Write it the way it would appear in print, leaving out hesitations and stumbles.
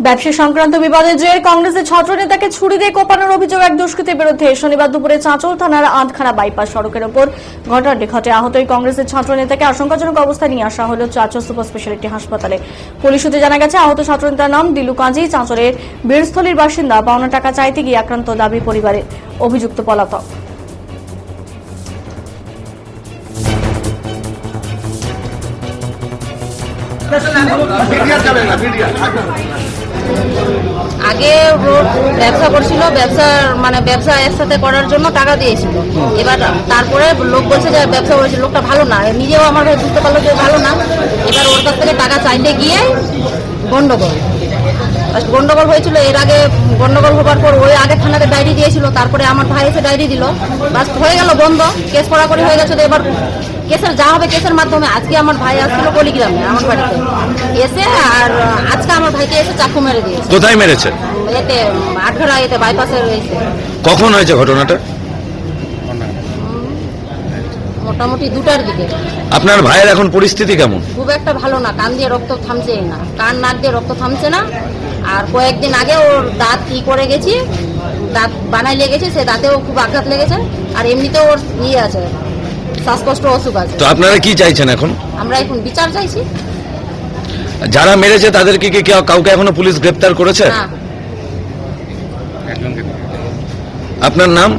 ব্যবসা সংক্রান্ত বিবাদের জের কংগ্রেসের ছাত্র নেতাকে ছুরি দিয়ে কোপানোর অভিযোগ এক দুষ্কৃতীর বিরুদ্ধে শনিবার দুপুরে চাঁচল থানার আধখানা বাইপাস সড়কের ওপর ঘটনাটি ঘটে। আহত ওই কংগ্রেসের ছাত্র নেতাকে আশঙ্কাজনক অবস্থায় নিয়ে আসা হল চাঁচল সুপার স্পেশালিটি হাসপাতালে। পুলিশ সূত্রে জানা গেছে, আহত ছাত্র নেতার নাম দিলু কাজী, চাঁচলের বীরস্থলীর বাসিন্দা। পাওনা টাকা চাইতে গিয়ে আক্রান্ত দাবি পরিবারের। অভিযুক্ত পলাতক। আগে ব্যবসা করছিল, ব্যবসা একসাথে করার জন্য টাকা দিয়েছিল। এবার তারপরে লোক বলছে যে ব্যবসা করেছিল, লোকটা ভালো না, নিজেও আমার ভাই বুঝতে পারলো যে ভালো না। এবার ওর কাছ থেকে টাকা চাইতে গিয়ে গন্ডগোল হয়েছিল। এর আগে গন্ডগোল হবার পর ওই আগে থানাতে ডায়েরি দিয়েছিল, তারপরে আমার ভাই এসে ডায়েরি দিল, বাস হয়ে গেল বন্ধ, কেস কড়াকড়ি হয়ে গেছে। তো এবার কেসের যা হবে কেসের মাধ্যমে। আজকে আমার ভাই আসছিল পলিগ্রামে আমার বাড়িতে এসে, আর আজকে আমার ভাইকে এসে চাকু মেরে দিয়েছে। কোথায় মেরেছে? এতে আটঘরা, এতে বাইপাসে রয়েছে। কখন হয়েছে ঘটনাটা? মোটামুটি 2টার দিকে। আপনার ভাইয়ের এখন পরিস্থিতি কেমন? খুব একটা ভালো না, কান দিয়ে রক্ত থামছে না, কান নাক দিয়ে রক্ত থামছে না। আর কয়েকদিন আগে ওর দাঁত কি করে গেছি, দাঁত বানাই লেগেছে, সে দাঁতেও খুব আঘাত লেগেছে। আর এমনিতেও ওর আছে, শ্বাসকষ্ট অসুখ আছে। তো আপনারা কি চাইছেন এখন? আমরা এখন বিচার চাইছি। যারা মেরেছে তাদেরকে কি কাউকে এখনো পুলিশ গ্রেপ্তার করেছে? না। আপনার নাম?